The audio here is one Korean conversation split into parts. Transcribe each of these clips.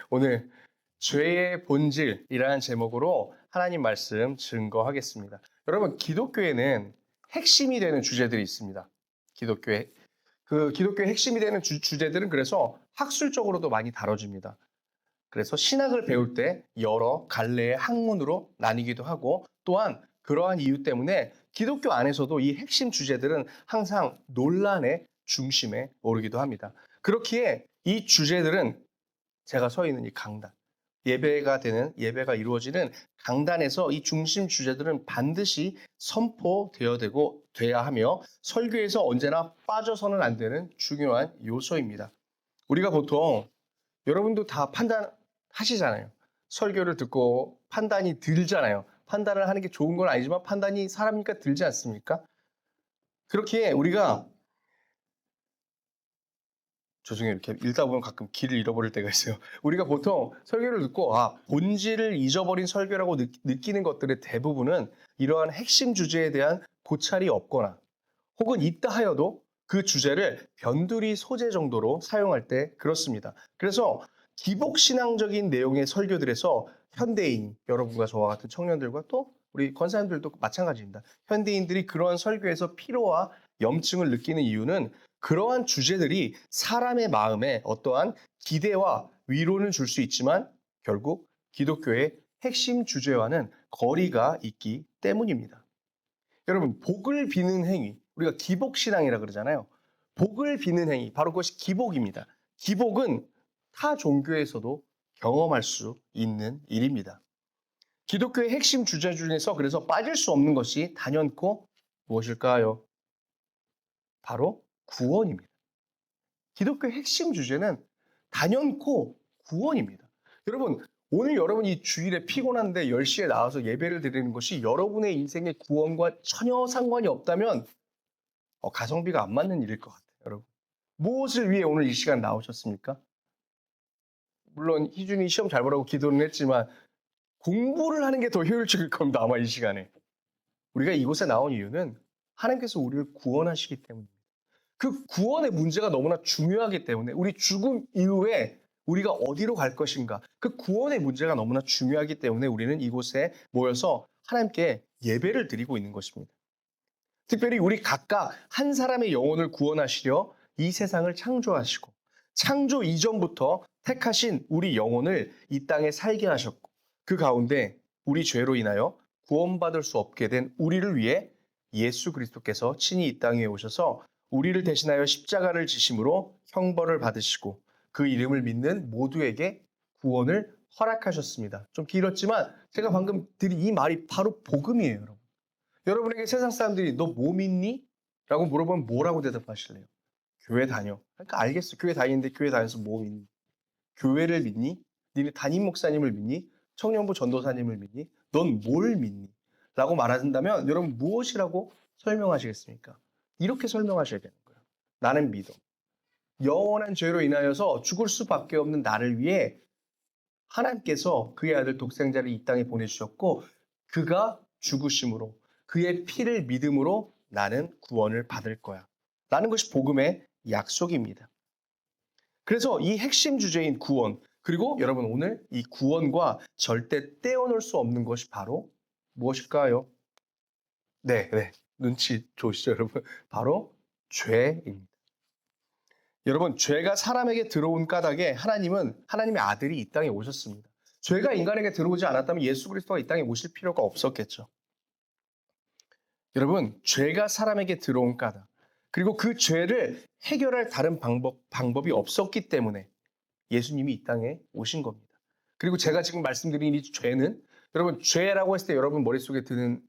오늘 죄의 본질이라는 제목으로 하나님 말씀 증거하겠습니다. 여러분, 기독교에는 핵심이 되는 주제들이 있습니다. 기독교의 핵심이 되는 주제들은 그래서 학술적으로도 많이 다뤄집니다. 그래서 신학을 배울 때 여러 갈래의 학문으로 나뉘기도 하고, 또한 그러한 이유 때문에 기독교 안에서도 이 핵심 주제들은 항상 논란의 중심에 오르기도 합니다. 그렇기에 이 주제들은 제가 서 있는 이 강단, 예배가 이루어지는 강단에서 이 중심 주제들은 반드시 돼야 하며 설교에서 언제나 빠져서는 안 되는 중요한 요소입니다. 우리가 보통 여러분도 다 판단하시잖아요. 설교를 듣고 판단이 들잖아요. 판단을 하는 게 좋은 건 아니지만 판단이 사람이니까 들지 않습니까? 그렇기에 우리가 죄송해요. 이렇게 읽다 보면 가끔 길을 잃어버릴 때가 있어요. 우리가 보통 설교를 듣고 본질을 잊어버린 설교라고 느끼는 것들의 대부분은 이러한 핵심 주제에 대한 고찰이 없거나 혹은 있다 하여도 그 주제를 변두리 소재 정도로 사용할 때 그렇습니다. 그래서 기복신앙적인 내용의 설교들에서 현대인, 여러분과 저와 같은 청년들과 또 우리 권사님들도 마찬가지입니다. 현대인들이 그러한 설교에서 피로와 염증을 느끼는 이유는 그러한 주제들이 사람의 마음에 어떠한 기대와 위로는 줄 수 있지만 결국 기독교의 핵심 주제와는 거리가 있기 때문입니다. 여러분, 복을 비는 행위, 우리가 기복신앙이라 그러잖아요. 복을 비는 행위, 바로 그것이 기복입니다. 기복은 타 종교에서도 경험할 수 있는 일입니다. 기독교의 핵심 주제 중에서 그래서 빠질 수 없는 것이 단연코 무엇일까요? 바로 구원입니다. 기독교의 핵심 주제는 단연코 구원입니다. 여러분, 오늘 여러분이 이 주일에 피곤한데 10시에 나와서 예배를 드리는 것이 여러분의 인생의 구원과 전혀 상관이 없다면 가성비가 안 맞는 일일 것 같아요, 여러분. 무엇을 위해 오늘 이 시간 나오셨습니까? 물론 희준이 시험 잘 보라고 기도는 했지만 공부를 하는 게 더 효율적일 겁니다, 아마 이 시간에. 우리가 이곳에 나온 이유는 하나님께서 우리를 구원하시기 때문입니다. 그 구원의 문제가 너무나 중요하기 때문에 우리 죽음 이후에 우리가 어디로 갈 것인가, 그 구원의 문제가 너무나 중요하기 때문에 우리는 이곳에 모여서 하나님께 예배를 드리고 있는 것입니다. 특별히 우리 각각 한 사람의 영혼을 구원하시려 이 세상을 창조하시고 창조 이전부터 택하신 우리 영혼을 이 땅에 살게 하셨고 그 가운데 우리 죄로 인하여 구원받을 수 없게 된 우리를 위해 예수 그리스도께서 친히 이 땅에 오셔서 우리를 대신하여 십자가를 지심으로 형벌을 받으시고 그 이름을 믿는 모두에게 구원을 허락하셨습니다. 좀 길었지만 제가 방금 드린 이 말이 바로 복음이에요, 여러분. 여러분에게 세상 사람들이 너 뭐 믿니? 라고 물어보면 뭐라고 대답하실래요? 교회 다녀. 그러니까 알겠어. 교회 다니는데 교회 다녀서 뭐 믿니? 교회를 믿니? 니네 담임 목사님을 믿니? 청년부 전도사님을 믿니? 넌 뭘 믿니? 라고 말하신다면 여러분 무엇이라고 설명하시겠습니까? 이렇게 설명하셔야 되는 거예요. 나는 믿어. 영원한 죄로 인하여서 죽을 수밖에 없는 나를 위해 하나님께서 그의 아들 독생자를 이 땅에 보내주셨고 그가 죽으심으로 그의 피를 믿음으로 나는 구원을 받을 거야. 라는 것이 복음의 약속입니다. 그래서 이 핵심 주제인 구원, 그리고 여러분 오늘 이 구원과 절대 떼어놓을 수 없는 것이 바로 무엇일까요? 네. 눈치 좋으시죠, 여러분? 바로 죄입니다. 여러분, 죄가 사람에게 들어온 까닭에 하나님의 아들이 이 땅에 오셨습니다. 죄가 인간에게 들어오지 않았다면 예수 그리스도가 이 땅에 오실 필요가 없었겠죠. 여러분, 죄가 사람에게 들어온 까닭, 그리고 그 죄를 해결할 다른 방법이 없었기 때문에 예수님이 이 땅에 오신 겁니다. 그리고 제가 지금 말씀드린 이 죄는 여러분, 죄라고 했을 때 여러분 머릿속에 드는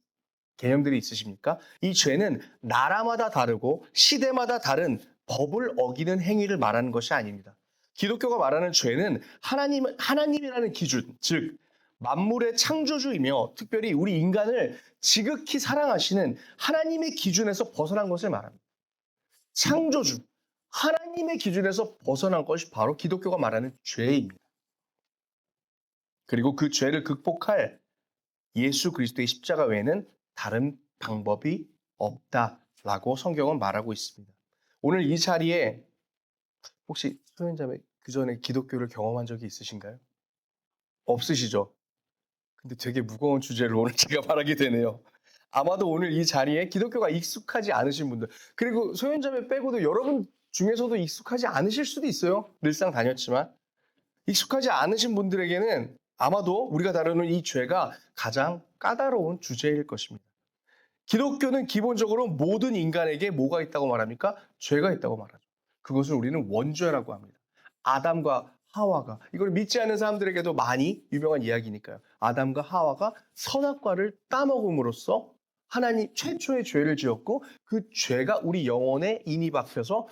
개념들이 있으십니까? 이 죄는 나라마다 다르고 시대마다 다른 법을 어기는 행위를 말하는 것이 아닙니다. 기독교가 말하는 죄는 하나님이라는 기준, 즉 만물의 창조주이며 특별히 우리 인간을 지극히 사랑하시는 하나님의 기준에서 벗어난 것을 말합니다. 창조주, 하나님의 기준에서 벗어난 것이 바로 기독교가 말하는 죄입니다. 그리고 그 죄를 극복할 예수 그리스도의 십자가 외에는 다른 방법이 없다라고 성경은 말하고 있습니다. 오늘 이 자리에 혹시 소연자매 그전에 기독교를 경험한 적이 있으신가요? 없으시죠? 근데 되게 무거운 주제를 오늘 제가 말하게 되네요. 아마도 오늘 이 자리에 기독교가 익숙하지 않으신 분들, 그리고 소연자매 빼고도 여러분 중에서도 익숙하지 않으실 수도 있어요. 늘상 다녔지만. 익숙하지 않으신 분들에게는 아마도 우리가 다루는 이 죄가 가장 까다로운 주제일 것입니다. 기독교는 기본적으로 모든 인간에게 뭐가 있다고 말합니까? 죄가 있다고 말하죠. 그것을 우리는 원죄라고 합니다. 아담과 하와가, 이걸 믿지 않는 사람들에게도 많이 유명한 이야기니까요. 아담과 하와가 선악과를 따먹음으로써 하나님 최초의 죄를 지었고, 그 죄가 우리 영혼에 인이 박혀서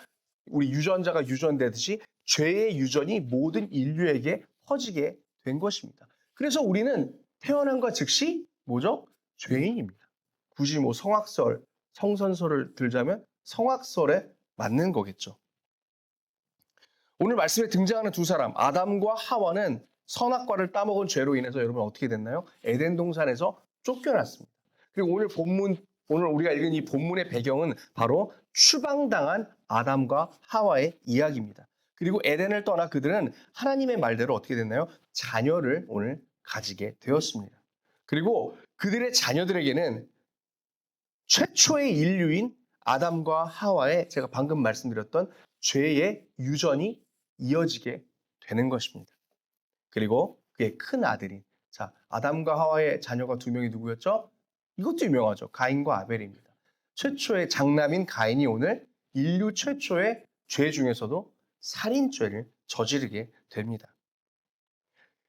우리 유전자가 유전되듯이 죄의 유전이 모든 인류에게 퍼지게 된 것입니다. 그래서 우리는 태어난과 즉시 뭐죠? 죄인입니다. 굳이 뭐 성악설, 성선설을 들자면 성악설에 맞는 거겠죠. 오늘 말씀에 등장하는 두 사람, 아담과 하와는 선악과를 따먹은 죄로 인해서 여러분 어떻게 됐나요? 에덴 동산에서 쫓겨났습니다. 그리고 오늘 우리가 읽은 이 본문의 배경은 바로 추방당한 아담과 하와의 이야기입니다. 그리고 에덴을 떠나 그들은 하나님의 말대로 어떻게 됐나요? 자녀를 오늘 가지게 되었습니다. 그리고 그들의 자녀들에게는 최초의 인류인 아담과 하와의 제가 방금 말씀드렸던 죄의 유전이 이어지게 되는 것입니다. 그리고 그의 큰 아들인, 자, 아담과 하와의 자녀가 두 명이 누구였죠? 이것도 유명하죠. 가인과 아벨입니다. 최초의 장남인 가인이 오늘 인류 최초의 죄 중에서도 살인죄를 저지르게 됩니다.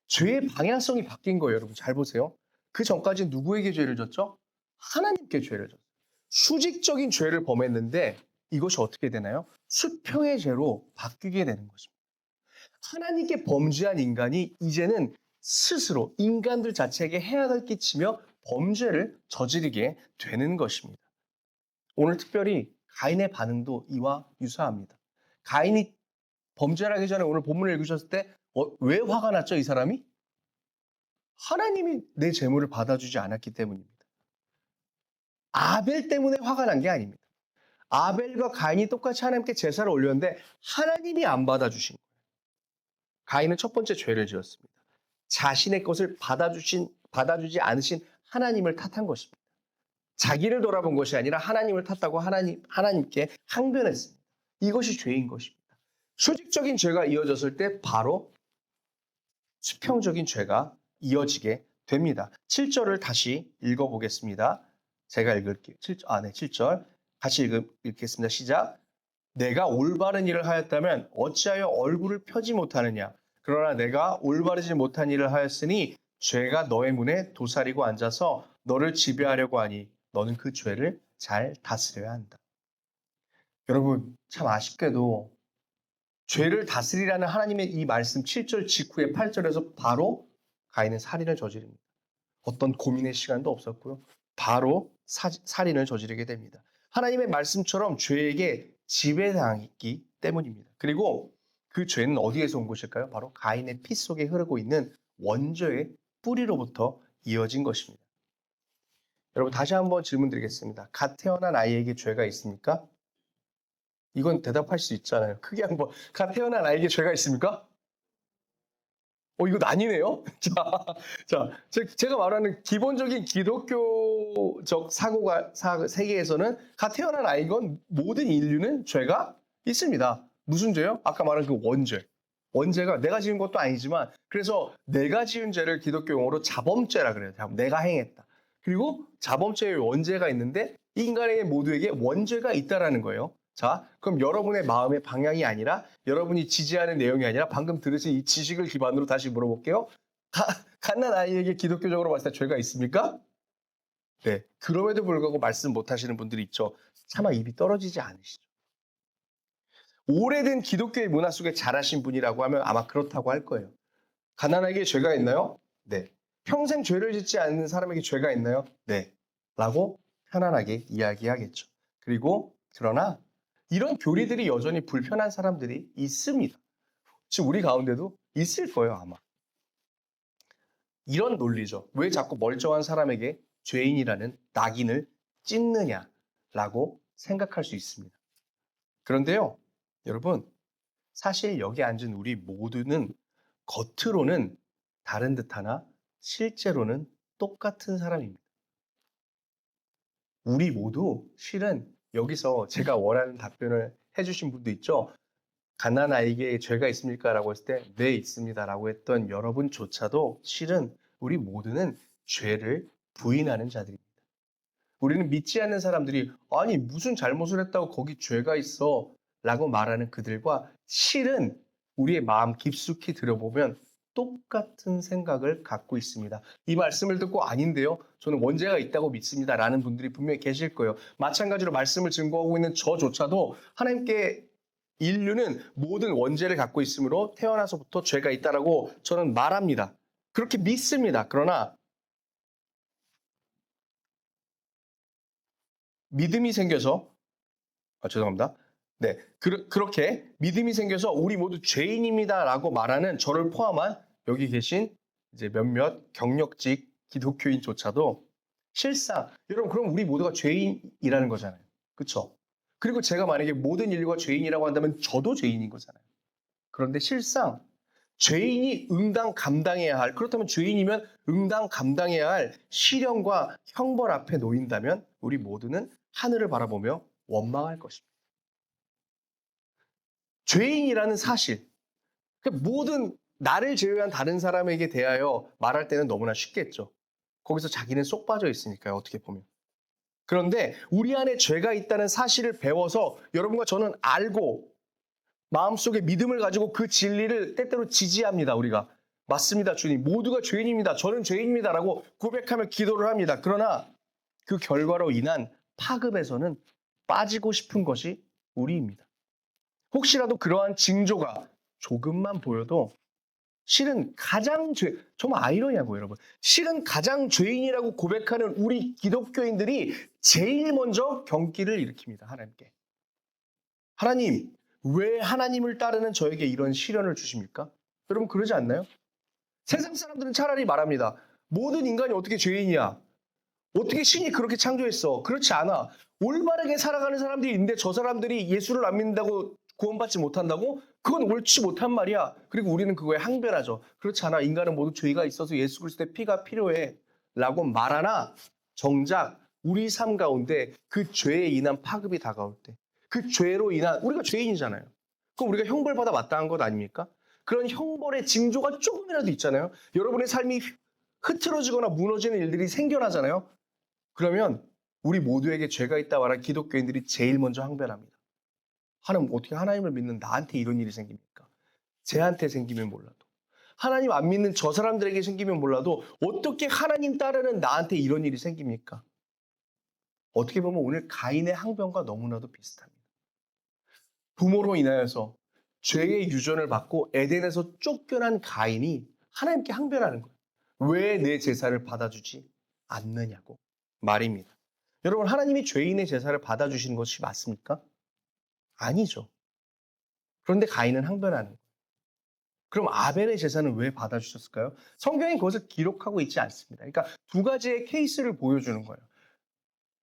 죄의 방향성이 바뀐 거예요, 여러분. 잘 보세요. 그 전까지 누구에게 죄를 졌죠? 하나님께 죄를 졌어요. 수직적인 죄를 범했는데 이것이 어떻게 되나요? 수평의 죄로 바뀌게 되는 것입니다. 하나님께 범죄한 인간이 이제는 스스로 인간들 자체에게 해악을 끼치며 범죄를 저지르게 되는 것입니다. 오늘 특별히 가인의 반응도 이와 유사합니다. 가인이 범죄를 하기 전에 오늘 본문을 읽으셨을 때 왜 화가 났죠, 이 사람이? 하나님이 내 재물을 받아주지 않았기 때문입니다. 아벨 때문에 화가 난 게 아닙니다. 아벨과 가인이 똑같이 하나님께 제사를 올렸는데 하나님이 안 받아주신 거예요. 가인은 첫 번째 죄를 지었습니다. 자신의 것을 받아주지 않으신 하나님을 탓한 것입니다. 자기를 돌아본 것이 아니라 하나님을 탓하고 하나님께 항변했습니다. 이것이 죄인 것입니다. 수직적인 죄가 이어졌을 때 바로 수평적인 죄가 이어지게 됩니다. 7절을 다시 읽어보겠습니다. 제가 읽을게요. 7절. 같이 읽겠습니다. 시작. 내가 올바른 일을 하였다면 어찌하여 얼굴을 펴지 못하느냐. 그러나 내가 올바르지 못한 일을 하였으니 죄가 너의 문에 도사리고 앉아서 너를 지배하려고 하니 너는 그 죄를 잘 다스려야 한다. 여러분, 참 아쉽게도 죄를 다스리라는 하나님의 이 말씀 7절 직후에 8절에서 바로 가인은 살인을 저지릅니다. 어떤 고민의 시간도 없었고요. 바로 살인을 저지르게 됩니다. 하나님의 말씀처럼 죄에게 지배당했기 때문입니다. 그리고 그 죄는 어디에서 온 것일까요? 바로 가인의 피 속에 흐르고 있는 원죄의 뿌리로부터 이어진 것입니다. 여러분, 다시 한번 질문 드리겠습니다. 갓 태어난 아이에게 죄가 있습니까? 이건 대답할 수 있잖아요. 크게 한번. 갓 태어난 아이에게 죄가 있습니까? 이거 아니네요? 제가 말하는 기본적인 기독교적 세계에서는 갓 태어난 아이건 모든 인류는 죄가 있습니다. 무슨 죄요? 아까 말한 그 원죄. 원죄가 내가 지은 것도 아니지만, 그래서 내가 지은 죄를 기독교 용어로 자범죄라 그래요. 내가 행했다. 그리고 자범죄의 원죄가 있는데 인간의 모두에게 원죄가 있다라는 거예요. 자, 그럼 여러분의 마음의 방향이 아니라, 여러분이 지지하는 내용이 아니라 방금 들으신 이 지식을 기반으로 다시 물어볼게요. 갓난 아이에게 기독교적으로 봤을 때 죄가 있습니까? 네. 그럼에도 불구하고 말씀 못 하시는 분들이 있죠. 차마 입이 떨어지지 않으시죠. 오래된 기독교의 문화 속에 자라신 분이라고 하면 아마 그렇다고 할 거예요. 가난하게 죄가 있나요? 네. 평생 죄를 짓지 않는 사람에게 죄가 있나요? 네. 라고 편안하게 이야기하겠죠. 그러나 이런 교리들이 여전히 불편한 사람들이 있습니다. 지금 우리 가운데도 있을 거예요, 아마. 이런 논리죠. 왜 자꾸 멀쩡한 사람에게 죄인이라는 낙인을 찍느냐라고 생각할 수 있습니다. 그런데요, 여러분, 사실 여기 앉은 우리 모두는 겉으로는 다른 듯하나 실제로는 똑같은 사람입니다. 우리 모두 실은 여기서 제가 원하는 답변을 해주신 분도 있죠. 가난아이에게 죄가 있습니까? 라고 했을 때 네, 있습니다. 라고 했던 여러분조차도 실은 우리 모두는 죄를 부인하는 자들입니다. 우리는 믿지 않는 사람들이 아니 무슨 잘못을 했다고 거기 죄가 있어 라고 말하는 그들과 실은 우리의 마음 깊숙이 들여보면 똑같은 생각을 갖고 있습니다. 이 말씀을 듣고 아닌데요. 저는 원죄가 있다고 믿습니다. 라는 분들이 분명히 계실 거예요. 마찬가지로 말씀을 증거하고 있는 저조차도 하나님께 인류는 모든 원죄를 갖고 있으므로 태어나서부터 죄가 있다라고 저는 말합니다. 그렇게 믿습니다. 그러나 믿음이 생겨서 죄송합니다. 네, 그렇게 믿음이 생겨서 우리 모두 죄인입니다라고 말하는 저를 포함한 여기 계신 이제 몇몇 경력직 기독교인조차도 실상 여러분 그럼 우리 모두가 죄인이라는 거잖아요. 그렇죠? 그리고 제가 만약에 모든 인류가 죄인이라고 한다면 저도 죄인인 거잖아요. 그런데 실상 죄인이 응당 감당해야 할 그렇다면 죄인이면 응당 감당해야 할 시련과 형벌 앞에 놓인다면 우리 모두는 하늘을 바라보며 원망할 것입니다. 죄인이라는 사실, 모든 나를 제외한 다른 사람에게 대하여 말할 때는 너무나 쉽겠죠. 거기서 자기는 쏙 빠져 있으니까요. 어떻게 보면. 그런데 우리 안에 죄가 있다는 사실을 배워서 여러분과 저는 알고 마음속에 믿음을 가지고 그 진리를 때때로 지지합니다. 우리가. 맞습니다. 주님. 모두가 죄인입니다. 저는 죄인입니다. 라고 고백하며 기도를 합니다. 그러나 그 결과로 인한 파급에서는 빠지고 싶은 것이 우리입니다. 혹시라도 그러한 징조가 조금만 보여도 실은 정말 아이러니하고 여러분. 실은 가장 죄인이라고 고백하는 우리 기독교인들이 제일 먼저 경기를 일으킵니다. 하나님께. 하나님, 왜 하나님을 따르는 저에게 이런 시련을 주십니까? 여러분 그러지 않나요? 세상 사람들은 차라리 말합니다. 모든 인간이 어떻게 죄인이야? 어떻게 신이 그렇게 창조했어? 그렇지 않아. 올바르게 살아가는 사람들이 있는데 저 사람들이 예수를 안 믿는다고 구원받지 못한다고? 그건 옳지 못한 말이야. 그리고 우리는 그거에 항변하죠. 그렇지 않아. 인간은 모두 죄가 있어서 예수 그리스도의 피가 필요해. 라고 말하나 정작 우리 삶 가운데 그 죄에 인한 파급이 다가올 때 그 죄로 인한 우리가 죄인이잖아요. 그럼 우리가 형벌받아 마땅한 것 아닙니까? 그런 형벌의 징조가 조금이라도 있잖아요. 여러분의 삶이 흐트러지거나 무너지는 일들이 생겨나잖아요. 그러면 우리 모두에게 죄가 있다 말한 기독교인들이 제일 먼저 항변합니다. 하나님 어떻게 하나님을 믿는 나한테 이런 일이 생깁니까? 쟤한테 생기면 몰라도. 하나님 안 믿는 저 사람들에게 생기면 몰라도 어떻게 하나님 따르는 나한테 이런 일이 생깁니까? 어떻게 보면 오늘 가인의 항변과 너무나도 비슷합니다. 부모로 인하여서 죄의 유전을 받고 에덴에서 쫓겨난 가인이 하나님께 항변하는 거예요. 왜 내 제사를 받아주지 않느냐고 말입니다. 여러분 하나님이 죄인의 제사를 받아주시는 것이 맞습니까? 아니죠. 그런데 가인은 항변하는 거예요. 그럼 아벨의 제사는 왜 받아주셨을까요? 성경이 그것을 기록하고 있지 않습니다. 그러니까 두 가지의 케이스를 보여주는 거예요.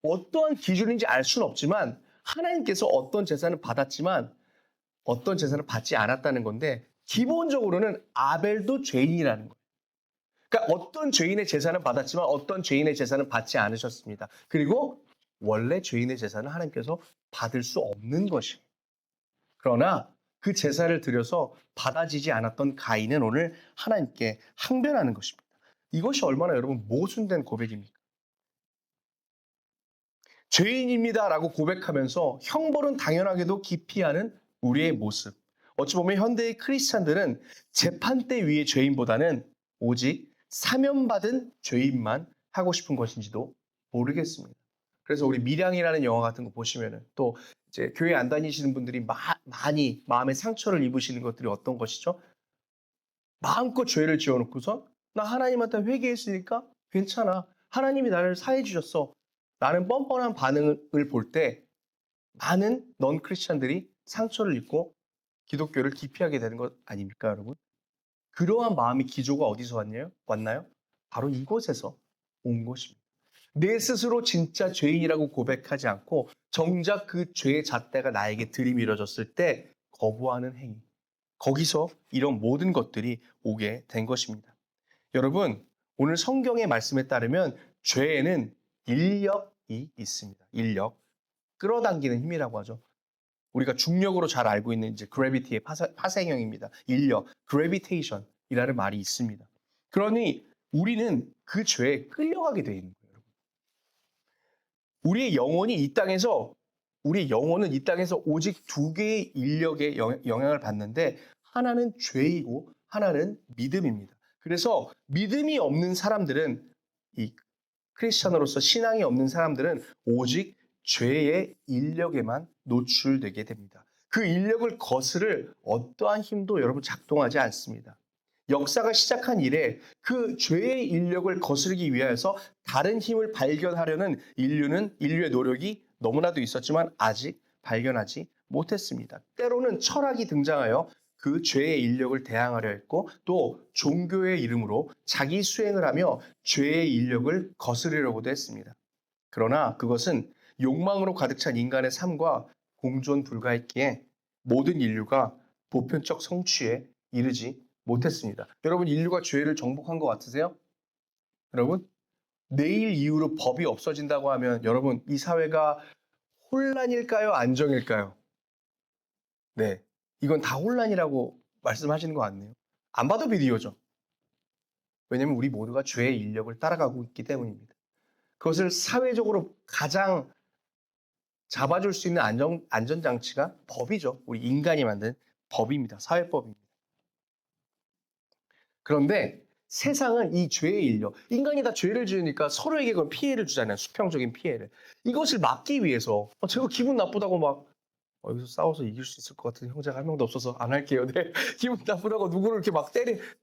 어떠한 기준인지 알 수는 없지만 하나님께서 어떤 제사는 받았지만 어떤 제사는 받지 않았다는 건데 기본적으로는 아벨도 죄인이라는 거예요. 그러니까 어떤 죄인의 제사는 받았지만 어떤 죄인의 제사는 받지 않으셨습니다. 그리고 원래 죄인의 제사는 하나님께서 받을 수 없는 것이에요. 그러나 그 제사를 드려서 받아지지 않았던 가인은 오늘 하나님께 항변하는 것입니다. 이것이 얼마나 여러분 모순된 고백입니까? 죄인입니다라고 고백하면서 형벌은 당연하게도 기피하는 우리의 모습. 어찌 보면 현대의 크리스찬들은 재판대 위의 죄인보다는 오직 사면받은 죄인만 하고 싶은 것인지도 모르겠습니다. 그래서 우리 밀양이라는 영화 같은 거 보시면은 또 이제 교회 안 다니시는 분들이 많이 마음에 상처를 입으시는 것들이 어떤 것이죠? 마음껏 죄를 지어놓고서 나 하나님한테 회개했으니까 괜찮아. 하나님이 나를 사해 주셨어. 라는 뻔뻔한 반응을 볼 때 많은 넌 크리스찬들이 상처를 입고 기독교를 기피하게 되는 것 아닙니까, 여러분? 그러한 마음이 기조가 어디서 왔나요? 바로 이곳에서 온 것입니다. 내 스스로 진짜 죄인이라고 고백하지 않고 정작 그 죄의 잣대가 나에게 들이밀어졌을 때 거부하는 행위. 거기서 이런 모든 것들이 오게 된 것입니다. 여러분, 오늘 성경의 말씀에 따르면 죄에는 인력이 있습니다. 인력. 끌어당기는 힘이라고 하죠. 우리가 중력으로 잘 알고 있는 이제 그래비티의 파생형입니다. 인력, 그래비테이션이라는 말이 있습니다. 그러니 우리는 그 죄에 끌려가게 되어 있는 거예요. 우리의 영혼이 이 땅에서 우리의 영혼은 이 땅에서 오직 두 개의 인력의 영향을 받는데 하나는 죄이고 하나는 믿음입니다. 그래서 믿음이 없는 사람들은 이 크리스천으로서 신앙이 없는 사람들은 오직 죄의 인력에만 노출되게 됩니다. 그 인력을 거스를 어떠한 힘도 여러분 작동하지 않습니다. 역사가 시작한 이래 그 죄의 인력을 거스르기 위하여서 다른 힘을 발견하려는 인류의 노력이 너무나도 있었지만 아직 발견하지 못했습니다. 때로는 철학이 등장하여 그 죄의 인력을 대항하려 했고 또 종교의 이름으로 자기 수행을 하며 죄의 인력을 거스르려고도 했습니다. 그러나 그것은 욕망으로 가득 찬 인간의 삶과 공존 불가했기에 모든 인류가 보편적 성취에 이르지 못했습니다. 여러분, 인류가 죄를 정복한 것 같으세요? 여러분, 내일 이후로 법이 없어진다고 하면 여러분, 이 사회가 혼란일까요? 안정일까요? 네, 이건 다 혼란이라고 말씀하시는 것 같네요. 안 봐도 비디오죠. 왜냐하면 우리 모두가 죄의 인력을 따라가고 있기 때문입니다. 그것을 사회적으로 가장 잡아줄 수 있는 안전장치가 법이죠. 우리 인간이 만든 법입니다. 사회법입니다. 그런데 세상은 이 죄의 인력, 인간이 다 죄를 지으니까 서로에게 그런 피해를 주잖아요. 수평적인 피해를. 이것을 막기 위해서 제가 기분 나쁘다고 막 여기서 싸워서 이길 수 있을 것 같은 형제가 한 명도 없어서 안 할게요. 네. 기분 나쁘다고 누구를 이렇게 막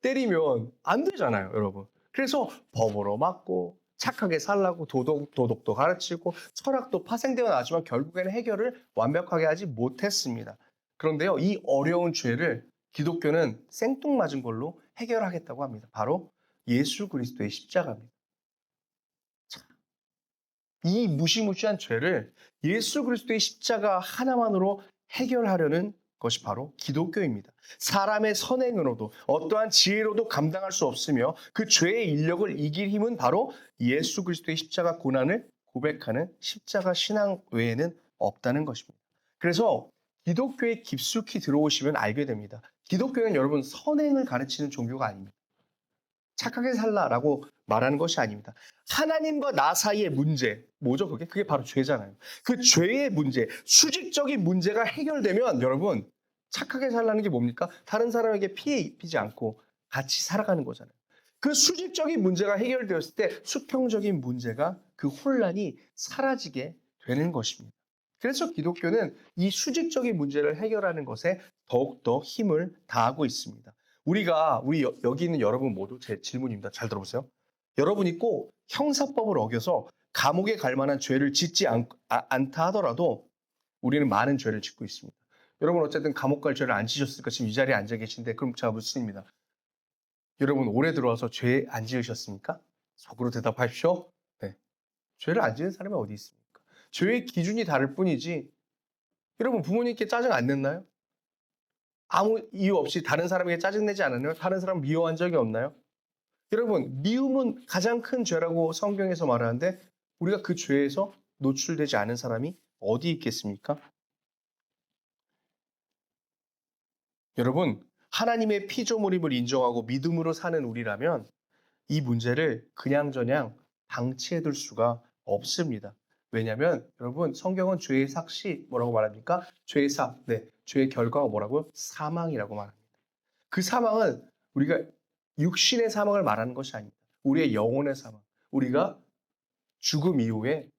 때리면 안 되잖아요, 여러분. 그래서 법으로 막고 착하게 살라고 도덕도 가르치고 철학도 파생되어 나왔지만 결국에는 해결을 완벽하게 하지 못했습니다. 그런데요, 이 어려운 죄를 기독교는 생뚱맞은 걸로 해결하겠다고 합니다. 바로 예수 그리스도의 십자가입니다. 이 무시무시한 죄를 예수 그리스도의 십자가 하나만으로 해결하려는 것이 바로 기독교입니다. 사람의 선행으로도 어떠한 지혜로도 감당할 수 없으며 그 죄의 인력을 이길 힘은 바로 예수 그리스도의 십자가 고난을 고백하는 십자가 신앙 외에는 없다는 것입니다. 그래서 기독교에 깊숙이 들어오시면 알게 됩니다. 기독교는 여러분 선행을 가르치는 종교가 아닙니다. 착하게 살라라고 말하는 것이 아닙니다. 하나님과 나 사이의 문제, 뭐죠 그게? 그게 바로 죄잖아요. 그 죄의 문제, 수직적인 문제가 해결되면 여러분 착하게 살라는 게 뭡니까? 다른 사람에게 피해 입히지 않고 같이 살아가는 거잖아요. 그 수직적인 문제가 해결되었을 때 수평적인 문제가 그 혼란이 사라지게 되는 것입니다. 그래서 기독교는 이 수직적인 문제를 해결하는 것에 더욱더 힘을 다하고 있습니다. 우리 여기 있는 여러분 모두 제 질문입니다. 잘 들어보세요. 여러분이 꼭 형사법을 어겨서 감옥에 갈 만한 죄를 짓지 않다 하더라도 우리는 많은 죄를 짓고 있습니다. 여러분 어쨌든 감옥 갈 죄를 안 지셨으니까 지금 이 자리에 앉아 계신데 그럼 제가 묻습니다. 여러분 올해 들어와서 죄 안 지으셨습니까? 속으로 대답하십시오. 네. 죄를 안 지은 사람이 어디 있습니까? 죄의 기준이 다를 뿐이지 여러분 부모님께 짜증 안 냈나요? 아무 이유 없이 다른 사람에게 짜증내지 않았나요? 다른 사람 미워한 적이 없나요? 여러분, 미움은 가장 큰 죄라고 성경에서 말하는데 우리가 그 죄에서 노출되지 않은 사람이 어디 있겠습니까? 여러분, 하나님의 피조물임을 인정하고 믿음으로 사는 우리라면 이 문제를 그냥저냥 방치해둘 수가 없습니다. 왜냐하면 여러분 성경은 죄의 삭시 뭐라고 말합니까? 죄의 삭, 네, 죄의 결과가 뭐라고요? 사망이라고 말합니다. 그 사망은 우리가 육신의 사망을 말하는 것이 아닙니다. 우리의 영혼의 사망. 우리가 죽음 이후에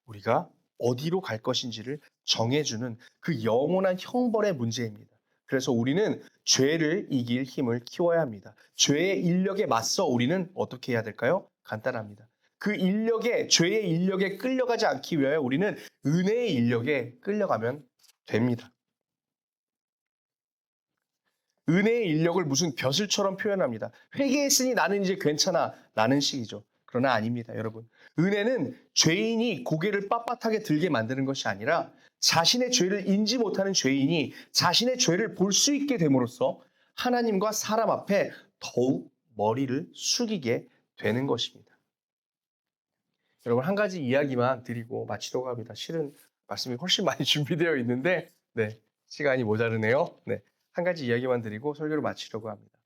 우리가 어디로 갈 것인지를 정해주는 그 영원한 형벌의 문제입니다. 그래서 우리는 죄를 이길 힘을 키워야 합니다. 죄의 인력에 맞서 우리는 어떻게 해야 될까요? 간단합니다. 죄의 인력에 끌려가지 않기 위하여 우리는 은혜의 인력에 끌려가면 됩니다. 은혜의 인력을 무슨 벼슬처럼 표현합니다. 회개했으니 나는 이제 괜찮아 라는 식이죠. 그러나 아닙니다, 여러분. 은혜는 죄인이 고개를 빳빳하게 들게 만드는 것이 아니라 자신의 죄를 인지 못하는 죄인이 자신의 죄를 볼 수 있게 됨으로써 하나님과 사람 앞에 더욱 머리를 숙이게 되는 것입니다. 여러분, 한 가지 이야기만 드리고 마치도록 합니다. 실은 말씀이 훨씬 많이 준비되어 있는데 시간이 모자르네요. 한 가지 이야기만 드리고 설교를 마치려고 합니다.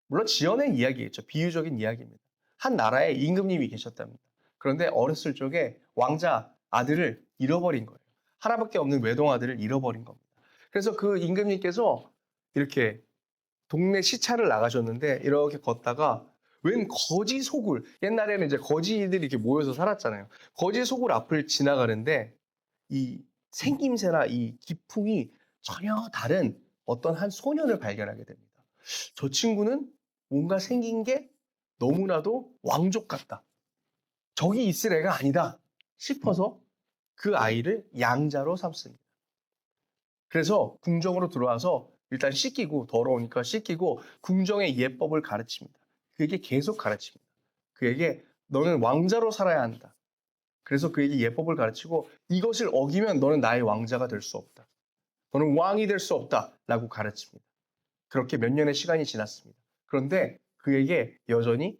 물론 지어낸 이야기겠죠. 비유적인 이야기입니다. 한 나라에 임금님이 계셨답니다. 그런데 어렸을 적에 왕자 아들을 잃어버린 거예요. 하나밖에 없는 외동 아들을 잃어버린 겁니다. 그래서 그 임금님께서 이렇게 동네 시차를 나가셨는데 이렇게 걷다가 웬 거지 소굴, 옛날에는 이제 거지들이 이렇게 모여서 살았잖아요. 거지 소굴 앞을 지나가는데 이 생김새나 이 기풍이 전혀 다른 어떤 한 소년을 발견하게 됩니다. 저 친구는 뭔가 생긴 게 너무나도 왕족 같다. 저기 있을 애가 아니다 싶어서 그 아이를 양자로 삼습니다. 그래서 궁정으로 들어와서 일단 씻기고, 더러우니까 씻기고 궁정의 예법을 가르칩니다. 그에게 계속 가르칩니다. 그에게 너는 왕자로 살아야 한다. 그래서 그에게 예법을 가르치고 이것을 어기면 너는 나의 왕자가 될 수 없다. 너는 왕이 될 수 없다 라고 가르칩니다. 그렇게 몇 년의 시간이 지났습니다. 그런데 그에게 여전히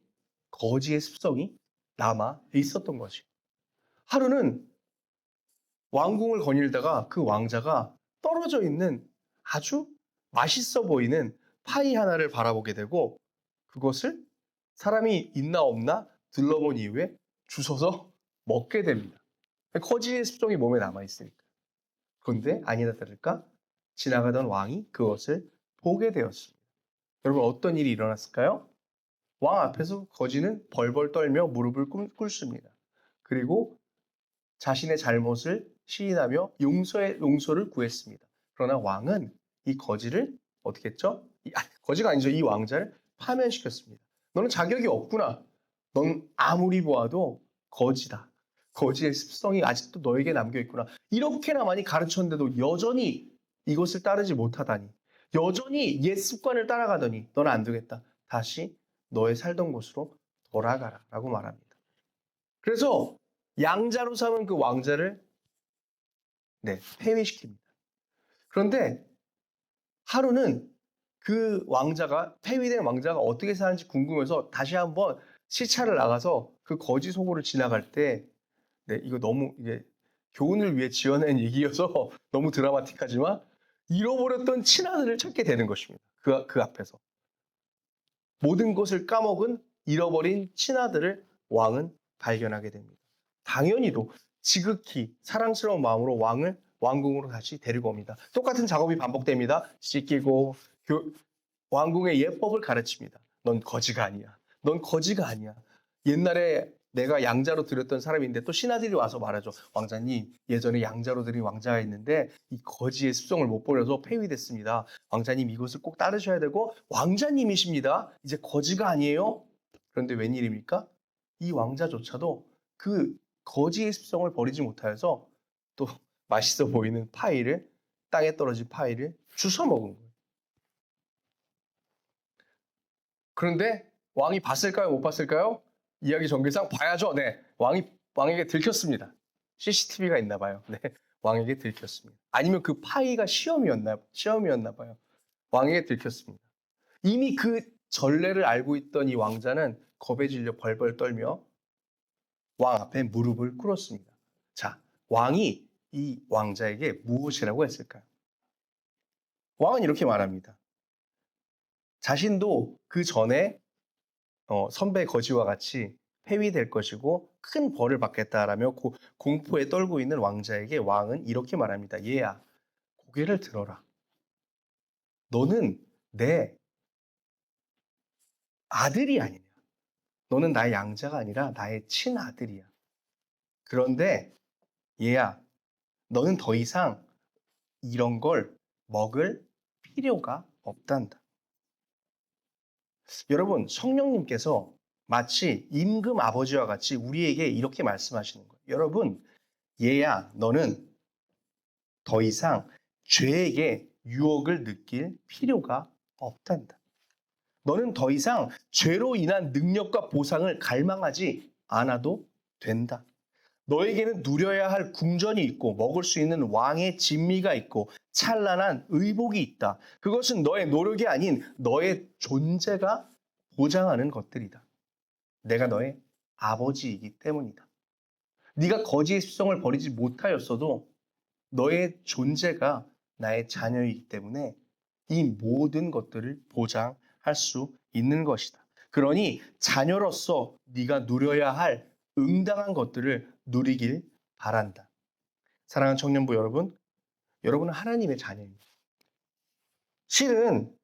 거지의 습성이 남아 있었던 것이에요. 하루는 왕궁을 거닐다가 그 왕자가 떨어져 있는 아주 맛있어 보이는 파이 하나를 바라보게 되고 그것을 사람이 있나 없나 둘러본 이후에 주워서 먹게 됩니다. 거지의 습성이 몸에 남아있으니까. 그런데 아니나 다를까 지나가던 왕이 그것을 보게 되었습니다. 여러분, 어떤 일이 일어났을까요? 왕 앞에서 거지는 벌벌 떨며 무릎을 꿇습니다. 그리고 자신의 잘못을 시인하며 용서를 구했습니다. 그러나 왕은 이 거지를 어떻게 했죠? 거지가 아니죠. 이 왕자를 파면시켰습니다. 너는 자격이 없구나. 넌 아무리 보아도 거지다. 거지의 습성이 아직도 너에게 남겨있구나. 이렇게나 많이 가르쳤는데도 여전히 이것을 따르지 못하다니. 여전히 옛 습관을 따라가더니 너는 안 되겠다. 다시 너의 살던 곳으로 돌아가라 라고 말합니다. 그래서 양자로 삼은 그 왕자를 폐위시킵니다. 그런데 하루는 그 왕자가, 폐위된 왕자가 어떻게 사는지 궁금해서 다시 한번 시차를 나가서 그 거지 소굴을 지나갈 때, 이거 너무 이게 교훈을 위해 지어낸 얘기여서 너무 드라마틱하지만 잃어버렸던 친아들을 찾게 되는 것입니다. 그 앞에서. 모든 것을 까먹은 잃어버린 친아들을 왕은 발견하게 됩니다. 당연히도 지극히 사랑스러운 마음으로 왕을 왕궁으로 다시 데리고 옵니다. 똑같은 작업이 반복됩니다. 씻기고 왕궁의 예법을 가르칩니다. 넌 거지가 아니야. 넌 거지가 아니야. 옛날에 내가 양자로 드렸던 사람인데 또 신하들이 와서 말하죠. 왕자님, 예전에 양자로 드린 왕자가 있는데 이 거지의 습성을 못 버려서 폐위됐습니다. 왕자님, 이것을 꼭 따르셔야 되고 왕자님이십니다. 이제 거지가 아니에요. 그런데 웬일입니까? 이 왕자조차도 그 거지의 습성을 버리지 못하여서 또 맛있어 보이는 파이를, 땅에 떨어진 파이를 주워 먹은 거예요. 그런데 왕이 봤을까요? 못 봤을까요? 이야기 전개상 봐야죠. 왕에게 들켰습니다. CCTV가 있나 봐요. 왕에게 들켰습니다. 아니면 그 파이가 시험이었나 봐요. 왕에게 들켰습니다. 이미 그 전례를 알고 있던 이 왕자는 겁에 질려 벌벌 떨며 왕 앞에 무릎을 꿇었습니다. 자, 왕이 이 왕자에게 무엇이라고 했을까요? 왕은 이렇게 말합니다. 자신도 그 전에 선배 거지와 같이 폐위될 것이고 큰 벌을 받겠다라며 공포에 떨고 있는 왕자에게 왕은 이렇게 말합니다. 얘야, 고개를 들어라. 너는 내 아들이 아니냐. 너는 나의 양자가 아니라 나의 친아들이야. 그런데 얘야, 너는 더 이상 이런 걸 먹을 필요가 없단다. 여러분, 성령님께서 마치 임금 아버지와 같이 우리에게 이렇게 말씀하시는 거예요. 여러분, 얘야, 너는 더 이상 죄에게 유혹을 느낄 필요가 없단다. 너는 더 이상 죄로 인한 능력과 보상을 갈망하지 않아도 된다. 너에게는 누려야 할 궁전이 있고 먹을 수 있는 왕의 진미가 있고 찬란한 의복이 있다. 그것은 너의 노력이 아닌 너의 존재가 보장하는 것들이다. 내가 너의 아버지이기 때문이다. 네가 거지의 습성을 버리지 못하였어도 너의 존재가 나의 자녀이기 때문에 이 모든 것들을 보장할 수 있는 것이다. 그러니 자녀로서 네가 누려야 할 응당한 것들을 누리길 바란다. 사랑하는 청년부 여러분, 여러분은 하나님의 자녀입니다. 실은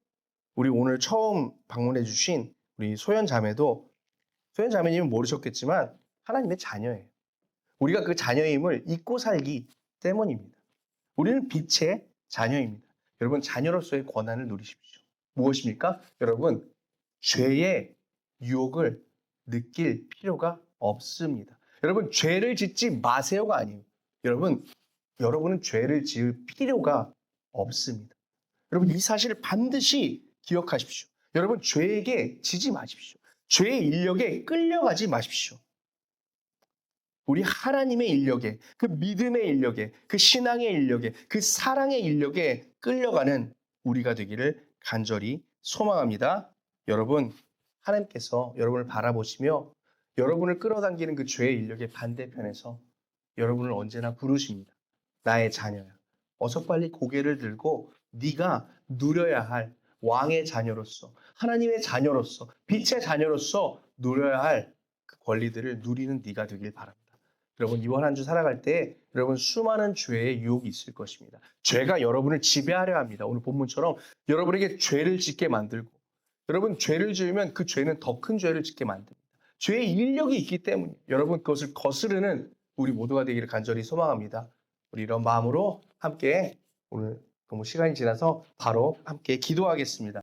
우리 오늘 처음 방문해 주신 우리 소연 자매도 소연 자매님은 모르셨겠지만 하나님의 자녀예요. 우리가 그 자녀임을 잊고 살기 때문입니다. 우리는 빛의 자녀입니다. 여러분 자녀로서의 권한을 누리십시오. 무엇입니까? 여러분 죄의 유혹을 느낄 필요가 없습니다. 여러분 죄를 짓지 마세요가 아니에요. 여러분은 죄를 지을 필요가 없습니다. 여러분 이 사실을 반드시 기억하십시오. 여러분 죄에게 지지 마십시오. 죄의 인력에 끌려가지 마십시오. 우리 하나님의 인력에, 그 믿음의 인력에, 그 신앙의 인력에, 그 사랑의 인력에 끌려가는 우리가 되기를 간절히 소망합니다. 여러분, 하나님께서 여러분을 바라보시며 여러분을 끌어당기는 그 죄의 인력의 반대편에서 여러분을 언제나 부르십니다. 나의 자녀야. 어서 빨리 고개를 들고 네가 누려야 할 왕의 자녀로서, 하나님의 자녀로서, 빛의 자녀로서 누려야 할 그 권리들을 누리는 네가 되길 바랍니다. 여러분 이번 한 주 살아갈 때 여러분 수많은 죄의 유혹이 있을 것입니다. 죄가 여러분을 지배하려 합니다. 오늘 본문처럼 여러분에게 죄를 짓게 만들고 여러분 죄를 지으면 그 죄는 더 큰 죄를 짓게 만듭니다. 죄의 인력이 있기 때문에 여러분 그것을 거스르는 우리 모두가 되기를 간절히 소망합니다. 우리 이런 마음으로 함께 오늘 너무 시간이 지나서 바로 함께 기도하겠습니다.